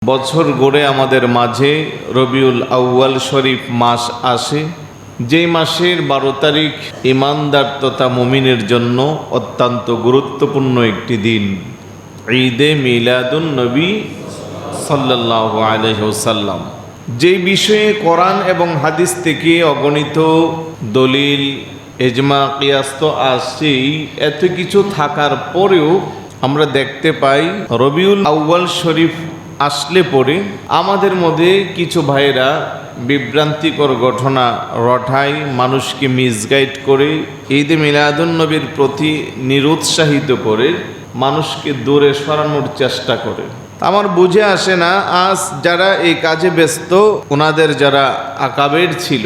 বছর গড়ে আমাদের মাঝে রবিউল আউয়াল শরীফ মাস আসে, যেই মাসের 12 তারিখ ইমানদার তথা মুমিনের জন্য অত্যন্ত গুরুত্বপূর্ণ একটি দিন, ঈদে মিলাদুন নবী সাল্লাল্লাহু আলাইহি ওয়াসাল্লাম। যেই বিষয়ে কোরআন এবং হাদিস থেকে অগণিত দলিল, ইজমা, কিয়াস তো আসছেই, এত কিছু থাকার পরেও আমরা দেখতে পাই রবিউল আউয়াল শরীফ আসলে পরে আমাদের মধ্যে কিছু ভাইরা বিভ্রান্তিকর ঘটনা রটায়, মানুষকে মিসগাইড করে, ঈদে মিলাদুন নবীর প্রতি নিরুৎসাহিত করে, মানুষকে দূরে সরানোর চেষ্টা করে। আমার বুঝে আসে না, আজ যারা এই কাজে ব্যস্ত, ওনাদের যারা আকাবের ছিল,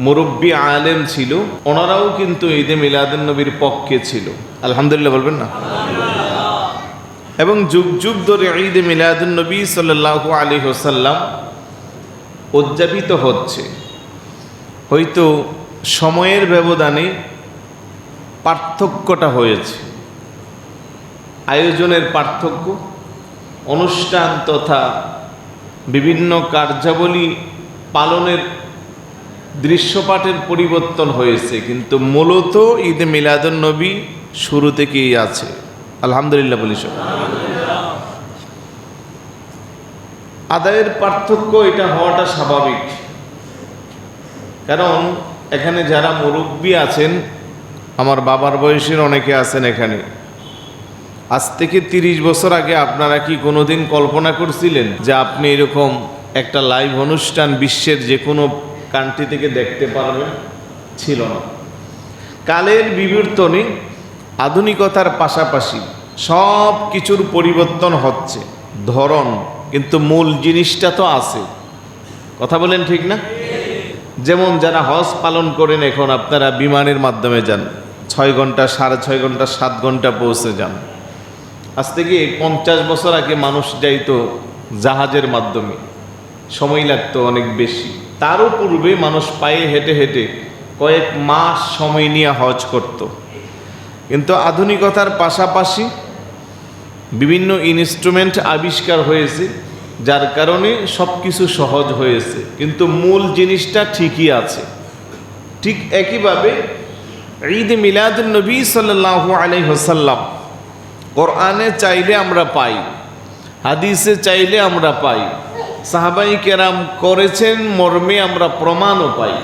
মুরব্বী আলেম ছিল, ওনারাও কিন্তু ঈদে মিলাদুন নবীর পক্ষে ছিল। আলহামদুলিল্লাহ বলবেন না? এবং যুগ যুগ ধরে ঈদে মিলাদুন নবী সাল্লাল্লাহু আলাইহি ওয়াসাল্লাম উদযাপিত হচ্ছে। হয়তো সময়ের ব্যবধানে পার্থক্যটা হয়েছে, আয়োজনের পার্থক্য, অনুষ্ঠান তথা বিভিন্ন কার্যাবলী পালনের দৃশ্যপাটের পরিবর্তন হয়েছে, কিন্তু মূলত ঈদে মিলাদুন নবী শুরু থেকেই আছে। আলহামদুলিল্লাহ বলি সব। আদায়ের পার্থক্য এটা হওয়াটা স্বাভাবিক, কারণ এখানে যারা মুরব্বী আছেন, আমার বাবার বয়সের অনেকে আছেন এখানে, আজ থেকে 30 বছর আগে আপনারা কি কোনোদিন কল্পনা করছিলেন যে আপনি এরকম একটা লাইভ অনুষ্ঠান বিশ্বের যে কোনো কান্ট্রি থেকে দেখতে পারবেন? ছিল না। কালের বিবর্তনে আধুনিকতার পাশাপাশি সব কিছুর পরিবর্তন হচ্ছে, ধরন, কিন্তু মূল জিনিসটা তো আছে। কথা বলেন ঠিক না? যেমন যারা হজ পালন করেন, এখন আপনারা বিমানের মাধ্যমে যান, 6 ঘন্টা, 6.5 ঘন্টা, 7 ঘন্টা পৌঁছে যান। আজ থেকে 50 বছর আগে মানুষ যাইতো জাহাজের মাধ্যমে, সময় লাগতো অনেক বেশি। তারও পূর্বে মানুষ পায়ে হেঁটে হেঁটে কয়েক মাস সময় নিয়ে হজ করত। কিন্তু আধুনিকতার পাশাপাশি বিভিন্ন ইনস্ট্রুমেন্ট আবিষ্কার হয়েছে, যার কারণে সব কিছু সহজ হয়েছে, কিন্তু মূল জিনিসটা ঠিকই আছে। ঠিক একইভাবে ঈদে মিলাদুন নবী সাল্লাল্লাহু আলাইহি ওয়াসাল্লাম কোরআনে চাইলে আমরা পাই, হাদিসে চাইলে আমরা পাই, সাহাবাই কেরাম করেছেন মর্মে আমরা প্রমাণও পাই।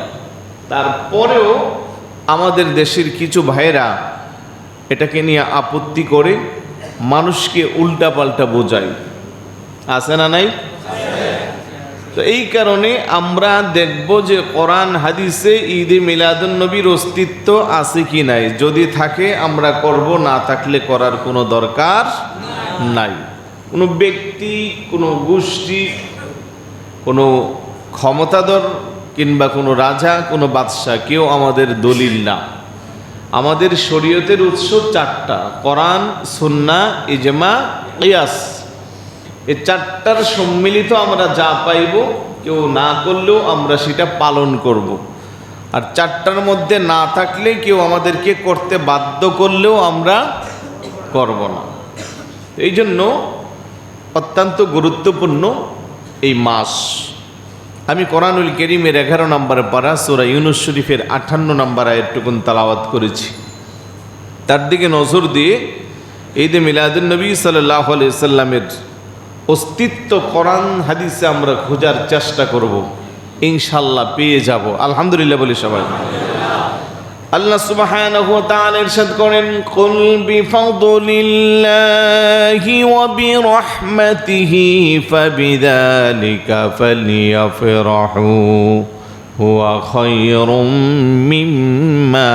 তারপরেও আমাদের দেশের কিছু ভাইরা এটাকে নিয়ে আপত্তি করে মানুষকে উল্টাপাল্টা বোঝায়। আছে না নাই? তো এই কারণে আমরা দেখব যে কোরআন হাদিসে ঈদে মিলাদুন নবীর অস্তিত্ব আছে কি নাই। যদি থাকে আমরা করব, না থাকলে করার কোনো দরকার নাই। কোনো ব্যক্তি, কোনো গোষ্ঠী, কোনো ক্ষমতাধর কিংবা কোনো রাজা, কোনো বাদশাহ, কেউ আমাদের দলিল না। আমাদের শরীয়তের উৎস 4টা: কোরআন, সুন্নাহ, ইজমা, কিয়াস। এই 4টার সম্মিলিত আমরা যা পাইব, কেউ না করলেও আমরা সেটা পালন করব। আর 4টার মধ্যে না থাকলে কেউ আমাদেরকে করতে বাধ্য করলেও আমরা করব না। এই জন্য অত্যন্ত গুরুত্বপূর্ণ এই মাস। আমি কোরআনুল কারীমের 11 নম্বর পারা সূরা ইউনূস শরীফের 58 নম্বর আয়াতটুকুন তেলাওয়াত করেছি। তার দিকে নজর দিয়ে ঈদে মিলাদুন নবী সাল্লাল্লাহু আলাইহি সাল্লামের অস্তিত্ব কোরআন হাদিসে আমরা খোঁজার চেষ্টা করব, ইনশাআল্লাহ পেয়ে যাব। আলহামদুলিল্লাহ বলি সবাই। আল্লাহ সুবহানাহু ওয়া তাআলা ইরশাদ করেন, কুল বিফাদলিল্লাহি ওয়া বিরহমাতিহি ফাবিযালিকা ফালইফরাহু হুয়া খায়রুম মিম্মা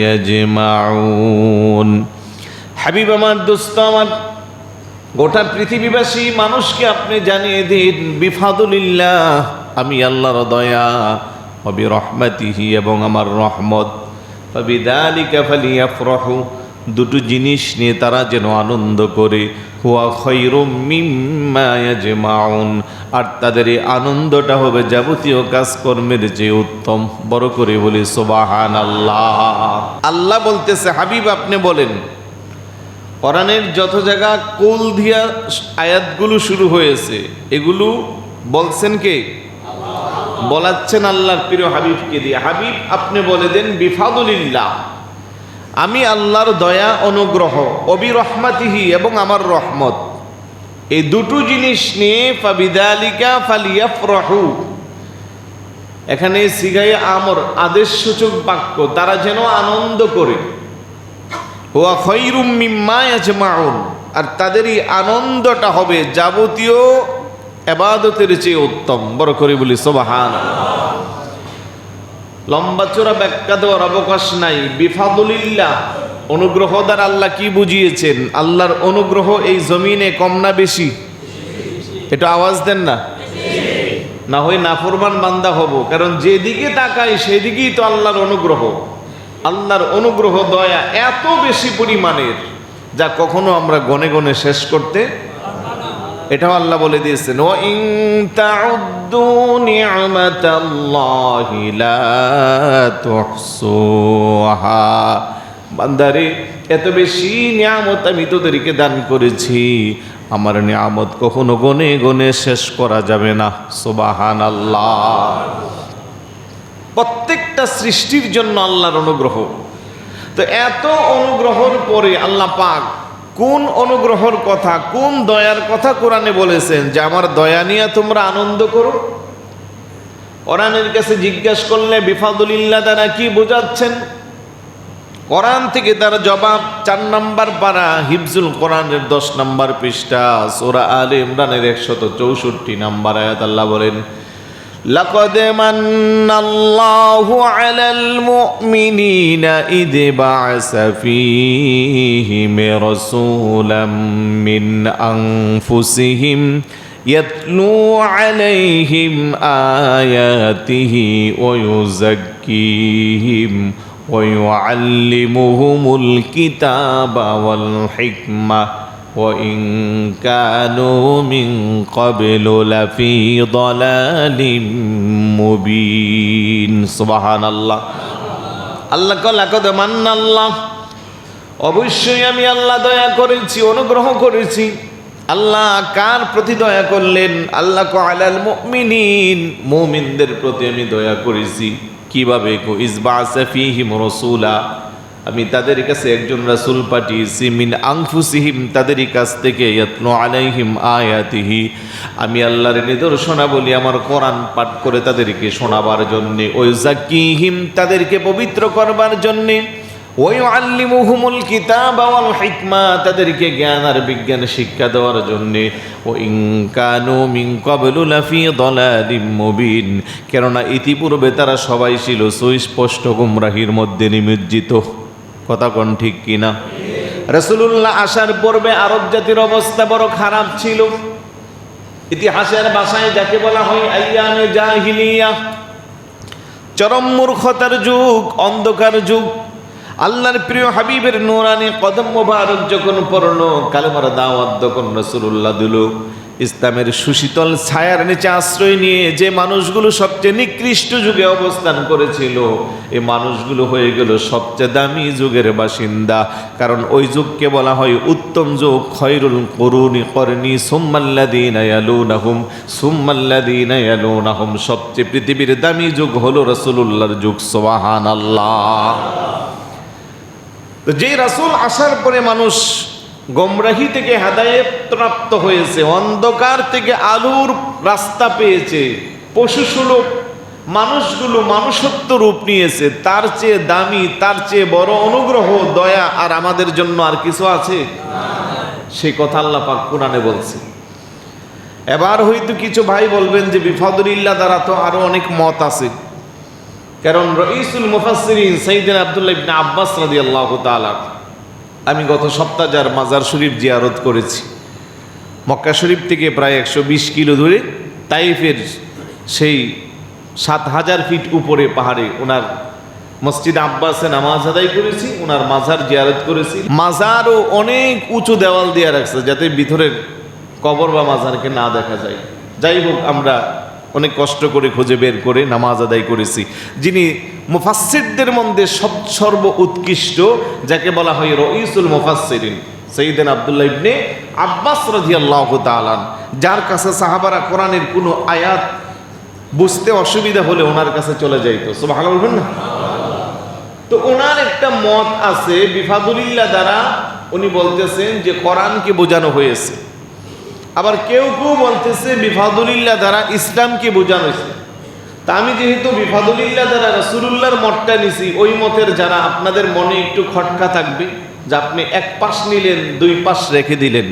ইয়াজমাউন। হাবিব আমার, দোস্ত আমার, গোটা পৃথিবীবাসী মানুষকে আপনি জানিয়ে দিন, বিফাদলিল্লাহ, আমি আল্লাহর দয়া, ওয়া বিরহমাতিহি, এবং আমার রহমত, ফাবিযালিকা ফালইফরাহু, দুটো জিনিস নিয়ে তারা যেন আনন্দ করে, হুয়া খায়রুম মিম্মা ইয়াজমাউন, আর তাদের এই আনন্দটা হবে যাবতীয় কাজকর্মের যে উত্তম। বড় করে বলি সুবহানাল্লাহ। আল্লাহ বলতেছে, হাবিব আপনি বলেন, কোরআনের যত জায়গা কুল দিয়া আয়াতগুলো শুরু হয়েছে এগুলো বলছেন কে? বলাচ্ছেন আল্লাহর প্রিয় হাবিবকে দিয়ে। হাবিব আপনি বলে দেন বিফাদুলিল্লাহ, আমি আল্লাহর দয়া অনুগ্রহ, অবি রহমাতিহি এবং আমার রহমত, এই দুটো জিনিস নিয়ে ফাবিদালিকা ফালিয়াফরাহু, এখানে সিগায়ে আমর আদেশ সূচক বাক্য, তারা যেন আনন্দ করে। ওয়া খায়রুম মিম্মা ইয়াজমাউন, আর তাদের এই আনন্দটা হবে যাবতীয় ইবাদতের চেয়ে উত্তম। বড় করে বলি সুবহানাল্লাহ। লম্বা চোরা ব্যাখ্যা দেওয়ার অবকাশ নাই। বিফাদুলিল্লাহ, অনুগ্রহ দ্বারা আল্লাহ কি বুঝিয়েছেন? আল্লাহর অনুগ্রহ এই জমিনে কম না বেশি? এটা আওয়াজ দেন না, না হয় নাফরমান বান্দা হব। কারণ যেদিকে তাকাই সেদিকেই তো আল্লাহর অনুগ্রহ। আল্লাহর অনুগ্রহ দয়া এত বেশি পরিমাণের যা কখনো আমরা গনে গনে শেষ করতে, এটাও আল্লাহ বলে দিয়েছেন, ওয়া ইন তাউদ্দু নি'মাতাল্লাহি লা তুহসুহা, বান্দারে এত বেশি নিয়ামত আমি তোদেরকে দান করেছি, আমার নিয়ামত কখনো গনে গনে শেষ করা যাবে না। সুবহানাল্লাহ। প্রত্যেকটা সৃষ্টির জন্য আল্লাহর অনুগ্রহ। তো এত অনুগ্রহের পরে আল্লাহ পাক কোন অনুগ্রহের কথা, কোন দয়ার কথা কোরআনে বলেছেন যে আমার দয়া নিয়ে তোমরা আনন্দ করো? কোরআনের কাছে জিজ্ঞাসা করলে বিফাদুলিল্লাহ দ্বারা কি বোঝাচ্ছেন? কোরআন থেকে তার জবাব 4 নম্বর পারা হিফজুল কোরআনের 10 নম্বর পৃষ্ঠা সূরা আলে ইমরানের 164 নম্বর আয়াত আল্লাহ বলেন, লাকাদ মান্নাল্লাহু আলাল মুমিনিনা ইয বা'আসা ফীহিম রাসূলাম মিন আনফুসিহিম ইয়াতলু আলাইহিম আয়াতিহি ওয়া ইউযাক্কিহিম ওয়া ইউআল্লিমুহুমুল কিতাবা ওয়াল হিকমা ওয়া ইন কানু মিন ক্বাবলু লাফি দালালিম মুবিন। সুবহানাল্লাহ। আল্লাহ কয় লাকাদ মান্নাল্লাহ, অবশ্যই আমি আল্লাহ দয়া করেছি, অনুগ্রহ করেছি। আল্লাহ কার প্রতি দয়া করলেন? আল্লাহ কয় আলাল মুমিনিন, মুমিনদের প্রতি আমি দয়া করেছি। কিভাবে? ইয বা'আসা ফীহিম রাসূলা, আমি তাদের কাছে একজন রাসূল পাঠিয়েছি, মিন আনফুসিহিম, তাদের কাছ থেকে, ইয়াতলু আলাইহিম আয়াতিহি, আমি আল্লাহর নিদর্শনাবলী আমার কোরআন পাঠ করে তাদেরকে শোনাবার জন্যে, ওয়া ইউযাক্কিহিম, তাদেরকে পবিত্র করবার জন্যে, ওয়া ইউআল্লিমুহুমুল কিতাবা ওয়াল হিকমা, তাদেরকে জ্ঞান আর বিজ্ঞান শিক্ষা দেওয়ার জন্যে, ওয়া ইন কানু মিন ক্বাবলু লাফি দালালিম মুবিন, কেননা ইতিপূর্বে তারা সবাই ছিল সুস্পষ্ট গুমরাহির মধ্যে নিমজ্জিত। কথা কোন ঠিক কিনা? রাসূলুল্লাহ আসার পূর্বে আরব জাতির অবস্থা বড় খারাপ ছিল। ইতিহাসের ভাষায় যাকে বলা হয় আইয়ামে জাহিলিয়া, চরম মূর্খতার যুগ, অন্ধকার যুগ। আল্লাহর প্রিয় হাবিবের নূরানি কদম মোবারক যখন পড়ল, কালেমার দাওয়াত যখন রাসূলুল্লাহ দিল, ইসলামের সুশীতল ছায়ার নিচে আশ্রয় নিয়ে যে মানুষগুলো সবচেয়ে নিকৃষ্ট যুগে অবস্থান করেছিল, এই মানুষগুলো হয়ে গেল সবচেয়ে দামি যুগের বাসিন্দা। কারণ ওই যুগকে বলা হয় উত্তম যুগ, খয়রুল কুরুনি করনি সুম্মাল্লাযীনা ইয়ালুনাহুম সুম্মাল্লাযীনা ইয়ালুনাহুম, সবচেয়ে পৃথিবীর দামি যুগ হলো রাসূলুল্লাহর যুগ। সুবহানাল্লাহ। তো যে রাসূল আসার পরে মানুষ গোমরাহি থেকে হেদায়েত প্রাপ্ত হয়েছে, অন্ধকার থেকে আলোর রাস্তা পেয়েছে, পশুসুলভ মানুষগুলো মানুষত্ব রূপ নিয়েছে, তার চেয়ে দামি, তার চেয়ে বড় অনুগ্রহ, দয়া আর আমাদের জন্য আর কিছু আছে? সেই কথা আল্লাহ পাক কোরআনে বলছে। এবার হয়তো কিছু ভাই বলবেন যে বিফাদুলিল্লাহ দ্বারা তো আরো অনেক মত আছে। কারণ রাইসুল মুফাসসিরিন সাইয়েদনা আব্দুল্লাহ ইবনে আব্বাস রাদিয়াল্লাহু তাআলা, আমি গত সপ্তাহ যার মাজার শরীফ জিয়ারত করেছি, মক্কা শরীফ থেকে প্রায় 120 কিলো দূরে তাইফের সেই 7000 ফিট উপরে পাহাড়ে ওনার মসজিদ আব্বাসে নামাজ আদায় করেছি, ওনার মাজার জিয়ারত করেছি। মাজারও অনেক উঁচু দেওয়াল দিয়ে রাখছে যাতে ভিতরের কবর বা মাজারকে না দেখা যায়। যাই হোক, আমরা অনেক কষ্ট করে খুঁজে বের করে নামাজ আদায় করেছি। যিনি মুফাসসিরদের মধ্যে সর্ব উৎকৃষ্ট, যাকে বলা হয় রাইসুল মুফাসসিরিন, সাইয়েদনা আব্দুল্লাহ ইবনে আব্বাস রাদিয়াল্লাহু তাআলা, যার কাছে সাহাবারা কোরআনের কোনো আয়াত বুঝতে অসুবিধা হলে ওনার কাছে চলে যাইতো। সুবহানাল্লাহ বলবেন না? তো ওনার একটা মত আছে বিফাদুলিল্লাহ দ্বারা, উনি বলতেছেন যে কোরআনকে বোঝানো হয়েছে। আবার কেউ কেউ বলতেছে বিফাদুলিল্লাহ দ্বারা ইসলামকে বোঝানো হয়েছে। তা আমি যেহেতু বিফাদুলিল্লাহ দ্বারা রাসূলুল্লাহর মতটা নিছি, ওই মতের যারা আপনাদের মনে একটু খটকা থাকবে যে আপনি এক পাশ নিলেন, দুই পাশ রেখে দিলেন,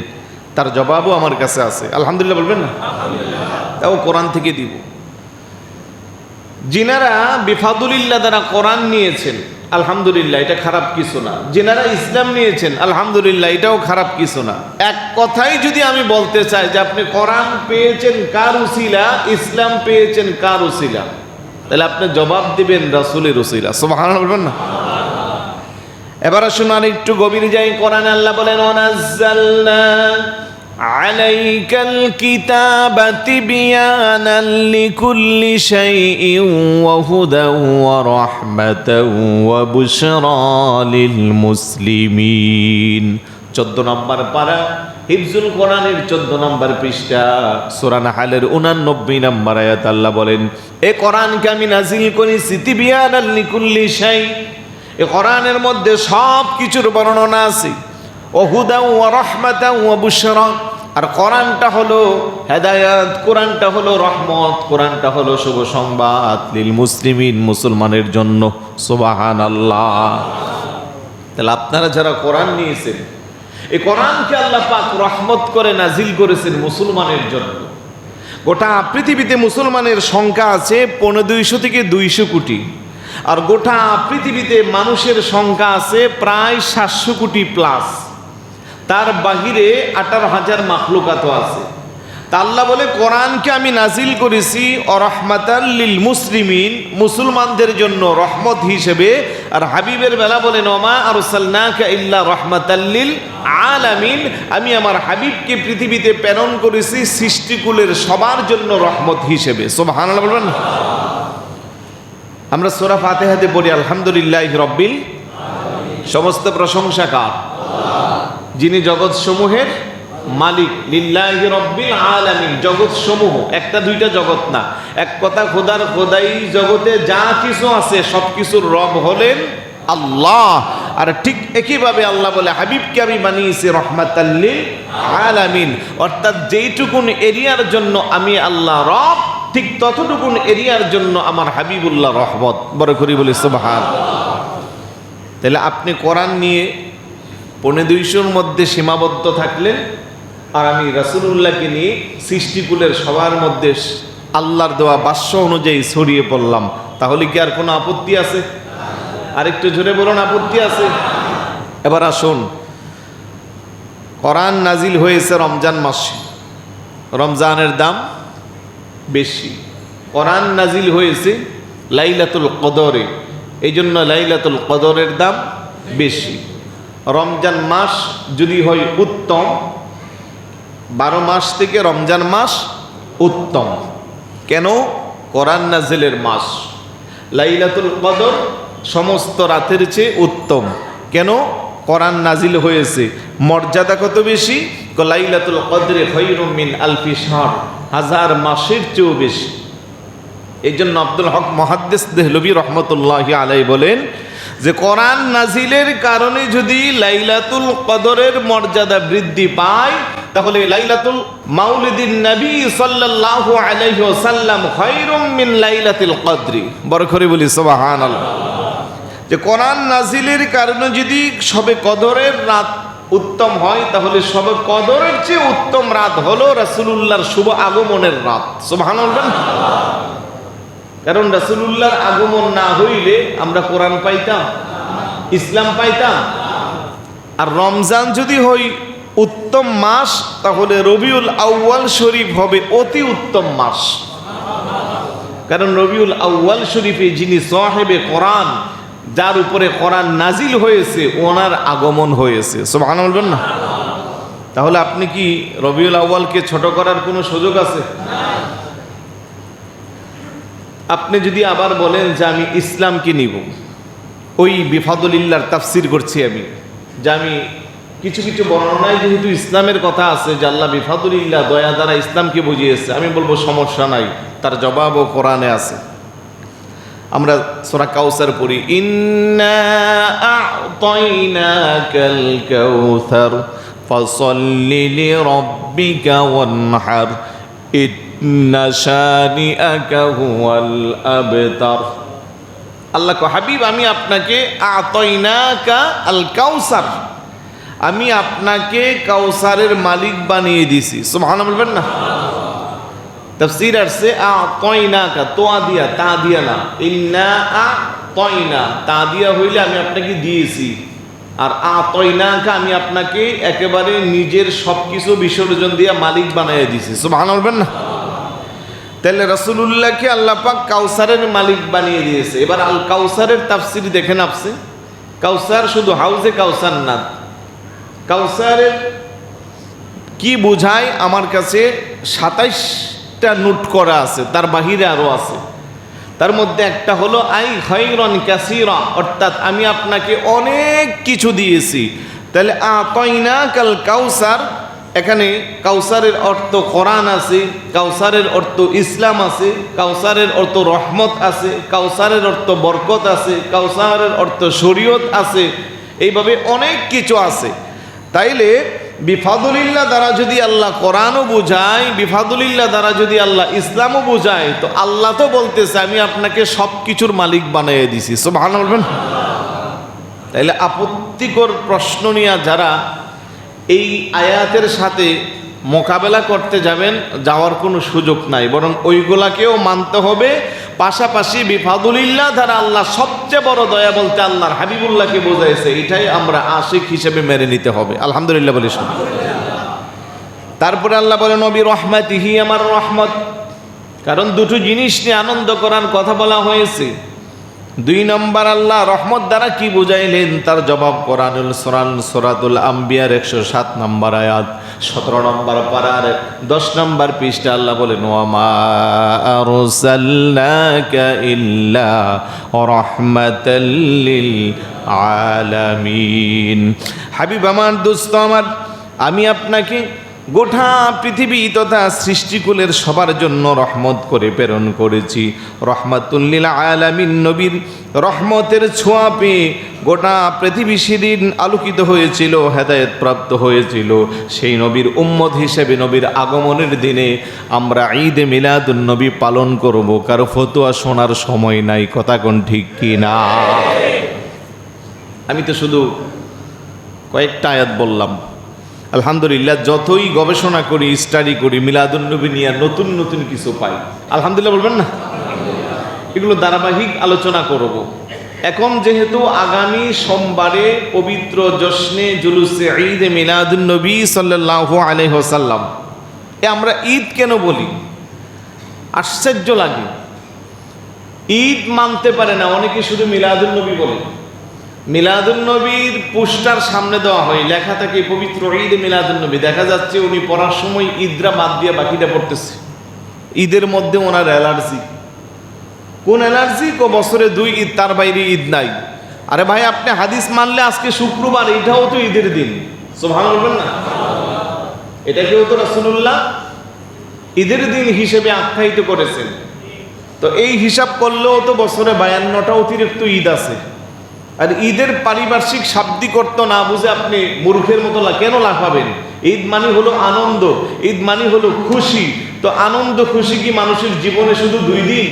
তার জবাবও আমার কাছে আছে। আলহামদুলিল্লাহ বলবেন না? তাও কোরআন থেকে দিব। যিনারা বিফাদুলিল্লাহ দ্বারা কোরআন নিয়েছেন, আলহামদুলিল্লাহ, এটা খারাপ কিছু না। যিনারা ইসলাম নিয়েছেন, আলহামদুলিল্লাহ, এটাও খারাপ কিছু না। এক কথাই যদি আমি বলতে চাই যে আপনি কোরআন পেয়েছেন কার উসিলা, ইসলাম পেয়েছেন কার উসিলা, তাহলে আপনি জবাব দিবেন রাসূলের উসিলা। সুবহানাল্লাহ বলবেন না? এবার আসুন আর একটু গভীরে যাই। কোরআনে আল্লাহ বলেন, ওয়ানাজ্জালনা আলাইকাল কিতাবা তিবয়ানাল লিকুল্লি শাইইন ওয়া হুদাও ওয়া রাহমাতাও ওয়া বুশরা লিল মুসলিমিন। 14 নম্বর পারা, হিফজুল কোরআনের 14 নম্বর পৃষ্ঠা, সূরা নাহলের 89 নম্বর আয়াত। আল্লাহ বলেন, এ কোরআনকে আমি নাজিল করেছি তিবয়ানাল লিকুল্লি শাই, এ কোরআনের মধ্যে সব কিছুর বর্ণনা আছে। ওহুদা ওয়া রাহমাতা ওয়া বুশরা, আর কোরআনটা হলো হেদায়েত, কোরআনটা হলো রহমত, কোরআনটা হলো শুভ সংবাদ লিল মুসলিমিন, মুসলমানের জন্য। সুবহানাল্লাহ। তাহলে আপনারা যারা কোরআন নিয়েছেন, এই কোরআনকে আল্লাহ পাক রহমত করে নাজিল করেছেন মুসলমানের জন্য। গোটা পৃথিবীতে মুসলমানের সংখ্যা আছে 250 থেকে 200 কোটি, আর গোটা পৃথিবীতে মানুষের সংখ্যা আছে প্রায় 700 কোটি প্লাস। তার বাহিরে 18,000 মাখলুকাত আছে। তা আল্লাহ বলে, কোরআনকে আমি নাজিল করেছি রাহমাতাল লিল মুসলিমিন, মুসলমানদের জন্য রহমত হিসেবে। আর হাবিবের বেলা বলেন, ওমা আরসালনাকা ইল্লা রাহমাতাল লিল আলামিন, আমি আমার হাবিবকে পৃথিবীতে প্রেরণ করেছি সৃষ্টিকুলের সবার জন্য রহমত হিসেবে। সুবহানাল্লাহ বলবেন না? আমরা সূরা ফাতিহাতে পড়ি, আলহামদুলিল্লাহি রাব্বিল আলামিন, সমস্ত প্রশংসা কার? যিনি জগৎ সমূহের মালিক। লিল্লাহি রাব্বিল আলামিন, জগৎ সমূহ, একটা দুইটা জগৎ না, এক কথা খোদার খোদাই জগতে যা কিছু আছে সব কিছুর রব হলেন আল্লাহ। আর ঠিক একইভাবে আল্লাহ বলে, হাবিবকে আমি বানিয়েছি রহমাতাল লিল আলামিন, অর্থাৎ যেইটুকুন এরিয়ার জন্য আমি আল্লাহ রব, ঠিক ততটুকুন এরিয়ার জন্য আমার হাবিবুল্লাহ রহমত। বড় করি বলি সুবহানাল্লাহ। তাহলে আপনি কোরআন নিয়ে 250-র মধ্যে সীমাবদ্ধ থাকলেন, আর আমি রাসূলুল্লাহকে নিয়ে সৃষ্টিকুলের সবার মধ্যে আল্লাহর দেওয়া বাক্য অনুযায়ী ছড়িয়ে পড়লাম। তাহলে কি আর কোনো আপত্তি আছে? আরেকটু জোরে বলুন, আপত্তি আছে? এবার আসুন, কোরআন নাজিল হয়েছে রমজান মাসে, রমজানের দাম বেশি। কোরআন নাজিল হয়েছে লাইলাতুল কদরে, এই জন্য লাইলাতুল কদরের দাম বেশি। রমজান মাস যদি হয় উত্তম, 12 মাস থেকে রমজান মাস উত্তম। কেন? কোরআন নাজিলের মাস। লাইলাতুল কদর সমস্ত রাতের চেয়ে উত্তম। কেন? কোরআন নাজিল হয়েছে। মর্যাদা কত বেশি? লাইলাতুল কদরে খায়রুম মিন আলফি শাহর, 1000 মাসের চেয়েও বেশি। এই জন্য আব্দুল হক মুহাদ্দিস দেহলভী রহমতুল্লাহি আলাইহি বলেন যে কোরআন নাজিলের কারণে যদি লাইলাতুল কদরের মর্যাদা বৃদ্ধি পায়, তাহলে লাইলাতুল মাউলিদিন নবী সাল্লাল্লাহু আলাইহি ওয়াসাল্লাম খায়রুম মিন লাইলাতুল কদরি। বড় করে বলি সুবহানাল্লাহ। যে কোরআন নাজিলের কারণে যদি শবে কদরের রাত উত্তম হয়, তাহলে শবে কদরের চেয়ে উত্তম রাত হলো রাসূলুল্লাহর শুভ আগমনের রাত। সুবহানাল্লাহ। কারণ রাসূলুল্লাহর আগমন না হইলে আমরা কোরআন পাইতাম, ইসলাম পাইতাম। আর রমজান যদি হয় উত্তম মাস, তাহলে রবিউল আউয়াল শরীফ হবে অতি উত্তম মাস। কারণ রবিউল আউয়াল শরীফে যিনি সাহেবে কোরআন, যার উপরে কোরআন নাজিল হয়েছে, ওনার আগমন হয়েছে। সুবহানাল্লাহ বলবেন না? তাহলে আপনি কি রবিউল আউয়ালকে ছোট করার কোনো সুযোগ আছে? আপনি যদি আবার বলেন যে আমি ইসলামকে নিব, ওই বিফাদুলিল্লাহর তাফসির করছি আমি, যে আমি কিছু কিছু বর্ণনায় যেহেতু ইসলামের কথা আছে যে আল্লাহ বিফাদুলিল্লাহ দয়া দ্বারা ইসলামকে বুঝিয়েছে, আমি বলবো সমস্যা নাই, তার জবাবও কোরআনে আছে। আমরা সূরা কাউসার পড়ি, ইন্না আ'তাইনাকাল কাউসার ফাসাল্লি লিরাব্বিকা ওয়ানহার ইন্না শানিআকা হুয়াল আবতার। আল্লাহ কো, হাবিব আমি আপনাকে আ'তাইনাকা আল কাউসার, আমি আপনাকে কাউসারের মালিক বানিয়ে দিছি। সুবহানাল্লাহ বলবেন না? তাফসীর আসছে আ'তাইনাকা, তোয়া দিয়া, তা দিয়া না, ইন্না আ'তাইনা, তা দিয়া হইলে আমি আপনাকে দিয়েছি, আর আ'তাইনাকা আমি আপনাকে একেবারে নিজের সবকিছু বিসর্জন দিয়া মালিক বানিয়ে দিছি। সুবহানাল্লাহ বলবেন না? তাহলে রাসূলুল্লাহকে আল্লাহ পাক কাউসারের মালিক বানিয়ে দিয়েছে। এবার আল কাউসারের তাফসীর দেখেন আপনি, কাউসার শুধু হাউজে কাউসার না, কাউসারের কি বোঝায় আমার কাছে 27টা নোট করা আছে, তার বাহিরে আরো আছে। তার মধ্যে একটা হলো আই খায়রান কাসীরা, অর্থাৎ আমি আপনাকে অনেক কিছু দিয়েছি। তাহলে আ'তাইনাকাল কাউসার, এখানে কাউসারের অর্থ কোরআন আছে, কাউসারের অর্থ ইসলাম আছে, কাউসারের অর্থ রহমত আছে, কাউসারের অর্থ বরকত আছে, কাউসারের অর্থ শরীয়ত আছে, এইভাবে অনেক কিছু আছে। তাইলে বিফাদুলিল্লাহ দ্বারা যদি আল্লাহ কোরআনও বুঝায়, বিফাদুলিল্লাহ দ্বারা যদি আল্লাহ ইসলামও বুঝায়, তো আল্লাহ তো বলতেছে আমি আপনাকে সব কিছুর মালিক বানিয়ে দিছি। সুবহানাল্লাহ বলবেন? তাইলে আপত্তিকর প্রশ্ন নিয়ে যারা এই আয়াতের সাথে মোকাবেলা করতে যাবেন, যাওয়ার কোনো সুযোগ নাই, বরং ওইগুলাকেও মানতে হবে। পাশাপাশি বিফাদুলিল্লাহ দ্বারা আল্লাহ সবচেয়ে বড় দয়া বলতে আল্লাহর হাবিবুল্লাহকে বোঝাইছে, এটাই আমরা আশিক হিসেবে মেনে নিতে হবে। আলহামদুলিল্লাহ বলি। তারপরে আল্লাহ বলেন নবী রহমাতিহি, আমার রহমত। কারণ দুটো জিনিস নিয়ে আনন্দ করার কথা বলা হয়েছে। 2 নম্বর আল্লাহ রহমত দ্বারা কি বুঝাইলেন, তার জবাব কোরআনুল সূরাতুল আম্বিয়ার 107 নম্বর আয়াত, 17 নম্বর পারার 10 নম্বর পৃষ্ঠা আল্লাহ বলেন ওয়া মা আরসালনাকা ইল্লা রাহমাতাল লিল আলামিন। হাবিব আমার, দোস্ত আমার, আমি আপনাকে গোটা পৃথিবী তথা সৃষ্টিকুলের সবার জন্য রহমত করে প্রেরণ করেছি। রহমাতুল লিল আলামিন নবীর রহমতের ছোঁয়া পেয়ে গোটা পৃথিবী সেদিন আলোকিত হয়েছিল, হেদায়েত প্রাপ্ত হয়েছিল। সেই নবীর উম্মত হিসেবে নবীর আগমনের দিনে আমরা ঈদে মিলাদুন নবী পালন করব। কারো ফতোয়া শোনার সময় নাই, কথা কোন ঠিক কি না? আমি তো শুধু কয়েকটা আয়াত বললাম। আলহামদুলিল্লাহ, যতই গবেষণা করি, স্টাডি করি, মিলাদুন নবী নিয়ে নতুন নতুন কিছু পাই। আলহামদুলিল্লাহ বলবেন না? এগুলো ধারাবাহিক আলোচনা করব। এখন যেহেতু আগামী সোমবারে পবিত্র জশ্নে জুলুসে ঈদে মিলাদুন নবী সাল্লাল্লাহু আলাইহি ওয়াসাল্লাম, আমরা ঈদ কেন বলি? আশ্চর্য লাগে, ঈদ মানতে পারে না অনেকে, শুধু মিলাদুন নবী বলে। মিলাদুন নবীর পোস্টার সামনে দেওয়া হয়, লেখা থাকে পবিত্র ঈদ মিলাদুন নবী। দেখা যাচ্ছে উনি পড়ার সময় ঈদরা বাদ দিয়ে বাকিটা পড়তেছে। ঈদের মধ্যে ওনার অ্যালার্জি। কোন অ্যালার্জি? বছরে 2 ঈদ, তার বাইরে ঈদ নাই। আরে ভাই, আপনি হাদিস মানলে আজকে শুক্রবার, এটাও তো ঈদের দিন। সুবহানাল্লাহ বলবেন না? এটাকেও তো রাসূলুল্লাহ ঈদের দিন হিসেবে আখ্যায়িত করেছেন। তো এই হিসাব করলেও তো বছরে 52টা অতিরিক্ত ঈদ আছে। আর ঈদের পারিপার্শ্বিক শাব্দিক অর্থ না বুঝে আপনি মূর্খের মতো কেন লাফাবেন? ঈদ মানে হলো আনন্দ, ঈদ মানে হলো খুশি। তো আনন্দ খুশি কি মানুষের জীবনে শুধু 2 দিন?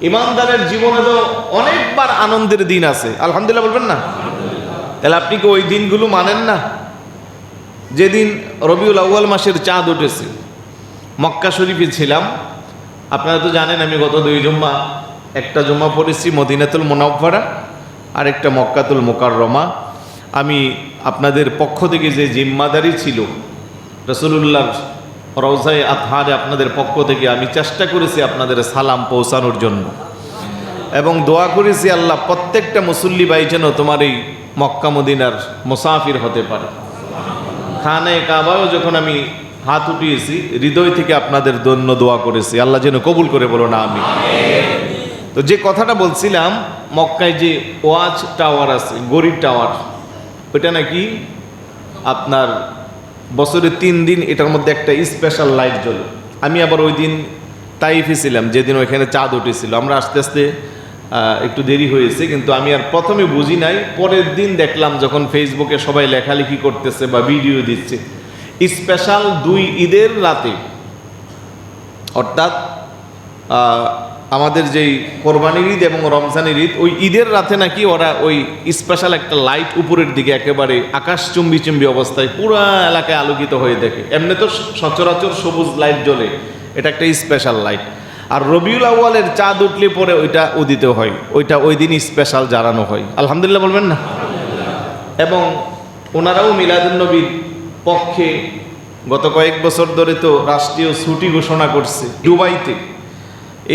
ইমানদারের জীবনে তো অনেকবার আনন্দের দিন আছে। আলহামদুলিল্লাহ বলবেন না? তাহলে আপনি কি ওই দিনগুলো মানেন না? যেদিন রবিউল আউয়াল মাসের চাঁদ উঠেছে, মক্কা শরীফে ছিলাম। আপনারা তো জানেন আমি গত 2 জুম্মা, একটা জুম্মা পড়েছি মদিনাতুল মুনাওয়ারা, আর একটা মক্কাতুল মুকাররমা। আমি আপনাদের পক্ষ থেকে যে জিম্মাদারি ছিল, রাসূলুল্লাহর রওজায়ে আতহারে আপনাদের পক্ষ থেকে আমি চেষ্টা করেছি আপনাদের সালাম পৌঁছানোর জন্য, এবং দোয়া করেছি আল্লাহ প্রত্যেকটা মুসল্লি ভাই যেন তোমার এই মক্কা মদিনার মুসাফির হতে পারে। খানে কাবায়ও যখন আমি হাত উঠিয়েছি, হৃদয় থেকে আপনাদের জন্য দোয়া করেছি, আল্লাহ যেন কবুল করে বলো না আমি। তো যে কথাটা বলছিলাম, মক্কায় যে ওয়াচ টাওয়ার আছে, গরিব টাওয়ার, ওইটা নাকি আপনার বছরে 3 দিন এটার মধ্যে একটা স্পেশাল লাইট জ্বলে। আমি আবার ওই দিন তাইফে ছিলাম, যেদিন ওইখানে চাঁদ উঠেছিল। আমরা আস্তে আস্তে একটু দেরি হয়েছে, কিন্তু আমি আর প্রথমে বুঝি নাই। পরের দিন দেখলাম যখন ফেসবুকে সবাই লেখালেখি করতেছে বা ভিডিও দিচ্ছে, স্পেশাল 2 ঈদের রাতে, অর্থাৎ আমাদের যেই কোরবানির ঈদ এবং রমজানের ঈদ, ওই ঈদের রাতে নাকি ওরা ওই স্পেশাল একটা লাইট উপরের দিকে একেবারে আকাশ চুম্বি চুম্বি অবস্থায় পুরো এলাকায় আলোকিত হয়ে দেখে। এমনি তো সচরাচর সবুজ লাইট জ্বলে, এটা একটা স্পেশাল লাইট। আর রবিউল আউয়ালের চাঁদ উঠলে পরে ওইটা উদিত হয়, ওইটা ওই দিন স্পেশাল জ্বালানো হয়। আলহামদুলিল্লাহ বলবেন না? এবং ওনারাও মিলাদুন্নবীর পক্ষে গত কয়েক বছর ধরে তো রাষ্ট্রীয় ছুটি ঘোষণা করছে। দুবাইতে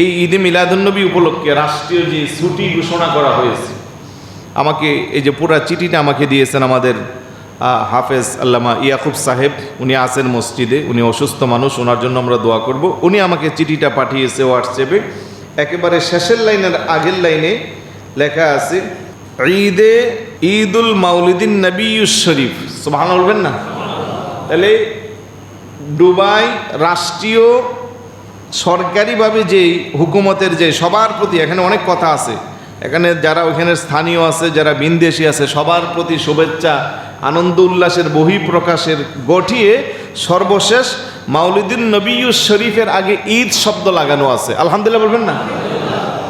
এই ঈদে মিলাদুন্নবী উপলক্ষে রাষ্ট্রীয় যে ছুটি ঘোষণা করা হয়েছে, আমাকে এই যে পুরা চিঠিটা আমাকে দিয়েছেন আমাদের হাফেজ আল্লামা ইয়াকুব সাহেব। উনি আছেন মসজিদে, উনি অসুস্থ মানুষ, ওনার জন্য আমরা দোয়া করব। উনি আমাকে চিঠিটা পাঠিয়েছে হোয়াটসঅ্যাপে। একেবারে শেষের লাইনের আগের লাইনে লেখা আছে ঈদুল মাউলিদিন নবিয়্যুশ শরীফ। সুবহানাল্লাহ বলবেন না? তাহলে দুবাই রাষ্ট্রীয় সরকারিভাবে যে হুকুমতের যে সবার প্রতি, এখানে অনেক কথা আছে, এখানে যারা ওইখানে স্থানীয় আছে, যারা বিনদেশী আছে, সবার প্রতি শুভেচ্ছা, আনন্দ উল্লাসের বহিঃপ্রকাশের ঘটিয়ে সর্বশেষ মাউলিদুন নবিয়্যুশ শরীফের আগে ঈদ শব্দ লাগানো আছে। আলহামদুলিল্লাহ বলবেন না?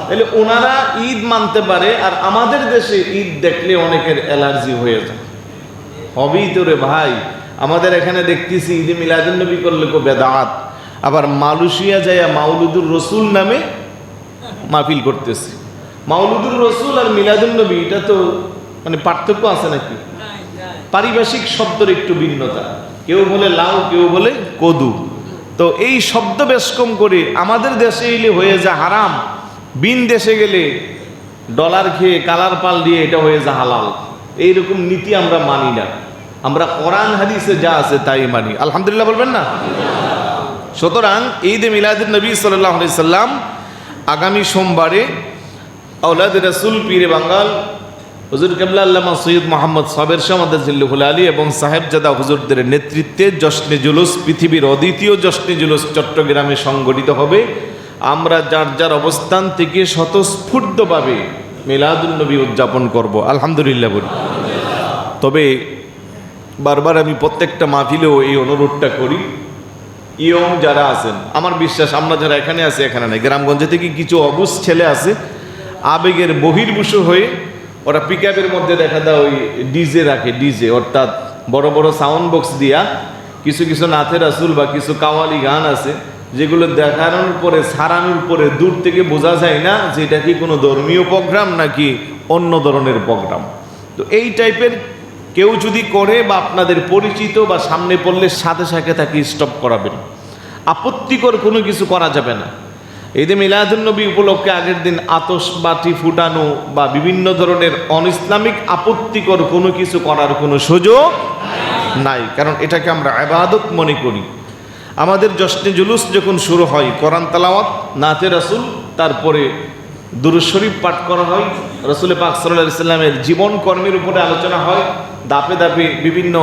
তাহলে ওনারা ঈদ মানতে পারে, আর আমাদের দেশে ঈদ দেখলে অনেকের অ্যালার্জি হয়ে যায়। হবেই তো রে ভাই। আমাদের এখানে দেখতেছি ঈদে মিলাদুন্নবী করলে কো বেদাত, আবার মালয়েশিয়া যায় মাউলুদুর রসুল নামে মাহফিল করতেছে। মাউলুদুর রসুল আর মিলাদুন্নবী এটা তো মানে পার্থক্য আছে নাকি? পারিভাষিক শব্দের একটু ভিন্নতা, কেউ বলে লাউ, কেউ বলে কদু। তো এই শব্দ বেশকম করে আমাদের দেশে এলে হয়ে যায় হারাম, বিন দেশে গেলে ডলার খেয়ে কালার পাল দিয়ে এটা হয়ে যায় হালাল। এইরকম নীতি আমরা মানি না, আমরা কোরআন হাদিসে যা আছে তাই মানি। আলহামদুলিল্লাহ বলবেন না? সুতরাং ঈদে মিলাদুন নবী সাল্লাল্লাহু আলাইহি সাল্লাম আগামী সোমবারে আওলাদ রাসূল পীরে বাঙ্গাল হুজুর কেবলা আল্লামা সৈয়দ মোহাম্মদ সাবের শাহ মাদাজিল্লুহুল আলী এবং সাহেবজাদা হুজুরদের নেতৃত্বে জশ্নে জুলুস, পৃথিবীর অদ্বিতীয় জশ্নে জুলুস চট্টগ্রামে সংগঠিত হবে। আমরা যার যার অবস্থান থেকে স্বতঃস্ফূর্তভাবে মিলাদুন নবী উদযাপন করব। আলহামদুলিল্লাহ বলি। তবে বারবার আমি প্রত্যেকটা মাহফিলেও এই অনুরোধটা করি, ইয়ং যারা আছেন, আমার বিশ্বাস আমরা যারা এখানে আছি, এখানে নাই, গ্রামগঞ্জে থেকে কিছু অবুঝ ছেলে আছে, আবেগের বহির্ভূষ হয়ে ওরা পিকআপের মধ্যে দেখা যায় ওই ডিজে রাখে, ডিজে অর্থাৎ বড় বড় সাউন্ড বক্স দিয়া কিছু কিছু নাথে রাসূল বা কিছু কাওয়ালি গান আছে, যেগুলো দেখানোর পরে ছাড়ানোর পরে দূর থেকে বোঝা যায় না যে এটা কি কোনো ধর্মীয় প্রোগ্রাম নাকি অন্য ধরনের প্রোগ্রাম। তো এই টাইপের কেউ যদি করে বা আপনাদের পরিচিত বা সামনে পড়লে সাথে সাথে তাকে স্টপ করাবেন। আপত্তিকর কোনো কিছু করা যাবে না। ঈদে মিলাদুন্নবী উপলক্ষে আগের দিন আতশবাজি ফুটানো বা বিভিন্ন ধরনের অনইসলামিক আপত্তিকর কোনো কিছু করার কোনো সুযোগ নাই, কারণ এটাকে আমরা ইবাদত মনে করি। আমাদের জশ্নে জুলুস যখন শুরু হয়, কোরআন তেলাওয়াত, নাতে রাসূল, তারপরে দুরূদ শরীফ পাঠ করা হয়, রাসূল পাক সাল্লাল্লাহু আলাইহি সাল্লামের জীবন কর্মের উপরে আলোচনা হয়, দাপে দাপে বিভিন্ন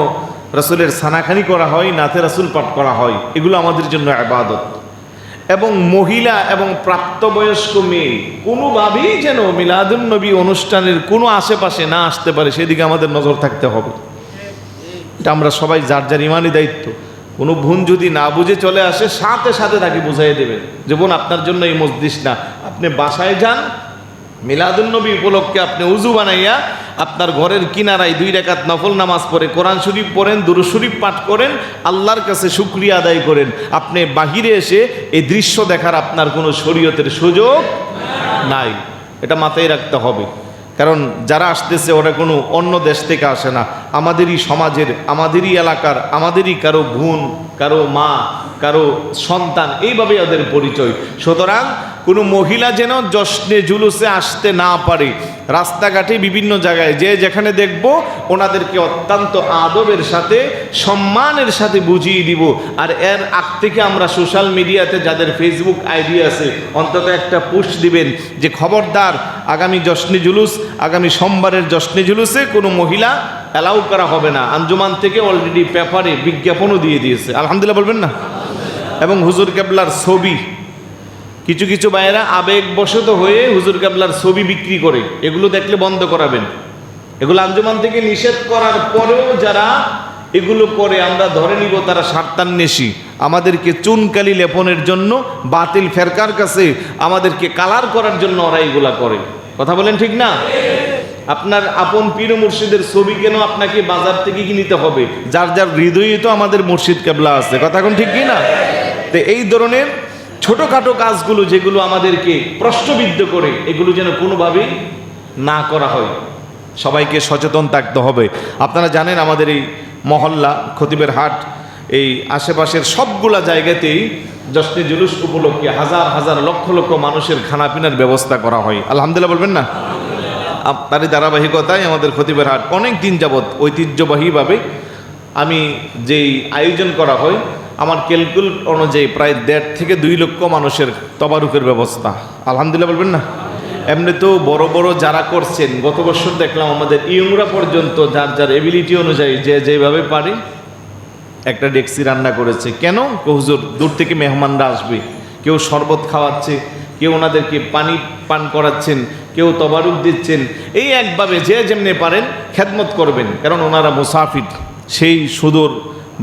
রাসূলের সানাখানি করা হয়, নাতে রাসূল পাঠ করা হয়। এগুলো আমাদের জন্য ইবাদত। এবং মহিলা এবং প্রাপ্তবয়স্ক মেয়ে কোনোভাবেই যেন মিলাদুন নবী অনুষ্ঠানের কোনো আশেপাশে না আসতে পারে, সেদিকে আমাদের নজর থাকতে হবে। এটা আমরা সবাই যার যার ইমানি দায়িত্ব। কোনো বোন যদি না বুঝে চলে আসে, সাথে সাথে তাকে বুঝাই দেবেন যে বোন আপনার জন্য এই মসজিদ না, আপনি বাসায় যান, মিলাদুন নবী উপলক্ষে আপনি উজু বানাইয়া আপনার ঘরের কিনারায় 2 রাকাত নফল নামাজ পড়ে কোরআন শরীফ পড়েন, দুরূদ শরীফ পাঠ করেন, আল্লাহর কাছে শুকরিয়া আদায় করেন। আপনি বাহিরে এসে এই দৃশ্য দেখার আপনার কোনো শরীয়তের সুযোগ নাই, এটা মাথায় রাখতে হবে। কারণ যারা আসতেছে ওরা কোনো অন্য দেশ থেকে আসে না, আমাদেরই সমাজের, আমাদেরই এলাকার, আমাদেরই কারো বোন, কারো মা, কারো সন্তান, এইভাবে ওদের পরিচয়। সুতরাং কোনো মহিলা যেন জশ্নে জুলুসে আসতে না পারে। রাস্তাঘাটে বিভিন্ন জায়গায় যে যেখানে দেখব ওনাদেরকে অত্যন্ত আদবের সাথে সম্মানের সাথে বুঝিয়ে দিব। আর এর আগ থেকে আমরা সোশ্যাল মিডিয়াতে যাদের ফেসবুক আইডি আছে অন্তত একটা পোস্ট দিবেন যে খবরদার আগামী জশ্নে জুলুস, আগামী সোমবারের জশ্নে জুলুসে কোনো মহিলা অ্যালাউ করা হবে না। আঞ্জুমান থেকে অলরেডি পেপারে বিজ্ঞাপনও দিয়ে দিয়েছে, আলহামদুলিল্লাহ বলবেন না। এবং হুজুর কেবলার ছবি, কিছু কিছু ভাইয়েরা আবেগবশত হয়ে হুজুর কেবলার ছবি বিক্রি করে, এগুলো দেখলে বন্ধ করাবেন। এগুলো আঞ্জুমান থেকে নিষেধ করার পরেও যারা এগুলো করে আমরা ধরে নিব তারা স্বার্থান্বেষী। আমাদেরকে চুনকালি লেপনের জন্য, বাতিল ফেরকার কাছে আমাদেরকে কালার করার জন্য ওরা এগুলা করে। কথা বলেন ঠিক না? আপনার আপন পীর মুর্শিদের ছবি কেন আপনাকে বাজার থেকে কিনতে হবে? যার যার হৃদয়ে তো আমাদের মুর্শিদ কেবলা আছে, কথা এখন ঠিক কি না? তো এই ধরনের ছোটোখাটো কাজগুলো যেগুলো আমাদেরকে প্রশ্নবিদ্ধ করে, এগুলো যেন কোনোভাবেই না করা হয়। সবাইকে সচেতন থাকতে হবে। আপনারা জানেন আমাদের এই মহল্লা খতিবের হাট, এই আশেপাশের সবগুলা জায়গাতেই জশ্নে জুলুস উপলক্ষে হাজার হাজার লক্ষ লক্ষ মানুষের খানাপিনার ব্যবস্থা করা হয়, আলহামদুলিল্লাহ বলবেন না। তারই ধারাবাহিকতায় আমাদের খতিবের হাট অনেক দিন যাবৎ ঐতিহ্যবাহীভাবে আমি যেই আয়োজন করা হয়, আমার ক্যালকুলেট অনুযায়ী প্রায় 1.5 থেকে 2 লক্ষ মানুষের তবারুকের ব্যবস্থা, আলহামদুলিল্লাহ বলবেন না। এমনি তো বড় বড় যারা করছেন, গত বছর দেখলাম আমাদের ইয়ংরা পর্যন্ত যার যার এবিলিটি অনুযায়ী যে যেভাবে পারে একটা ডেক্সি রান্না করেছে। কেন? হুজুর দূর থেকে মেহমানরা আসবে, কেউ শরবত খাওয়াচ্ছে, কেউ ওনাদেরকে পানি পান করাচ্ছেন, কেউ তবারুক দিচ্ছেন। এই একভাবে যে যেমনি পারেন খেদমত করবেন, কারণ ওনারা মুসাফির, সেই সুদূর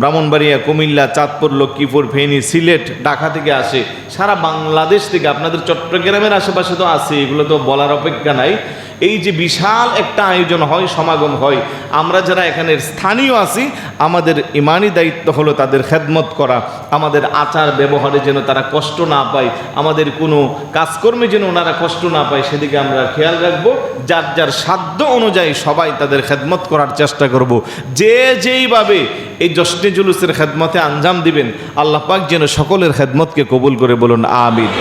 ব্রাহ্মণবাড়িয়া, কুমিল্লা, চাঁদপুর, লক্ষ্মীপুর, ফেনী, সিলেট, ঢাকা থেকে আসে, সারা বাংলাদেশ থেকে, আপনাদের চট্টগ্রামের আশেপাশে তো আছে, এগুলো তো বলার অপেক্ষা নাই। এই যে বিশাল একটা আয়োজন হয়, সমাগম হয়, আমরা যারা এখানের স্থানীয় আছি আমাদের ইমানি দায়িত্ব হলো তাদের খেদমত করা, আমাদের আচার ব্যবহারে যেন তারা কষ্ট না পায়, আমাদের কোনো কাজকর্মে যেন ওনারা কষ্ট না পায়, সেদিকে আমরা খেয়াল রাখবো। যার যার সাধ্য অনুযায়ী সবাই তাদের খেদমত করার চেষ্টা করব। যে যেইভাবে এই জশ্নে জুলুসের খেদমতে আঞ্জাম দিবেন, আল্লাহ পাক যেন সকলের খেদমতকে কবুল করে, বলুন আমিন।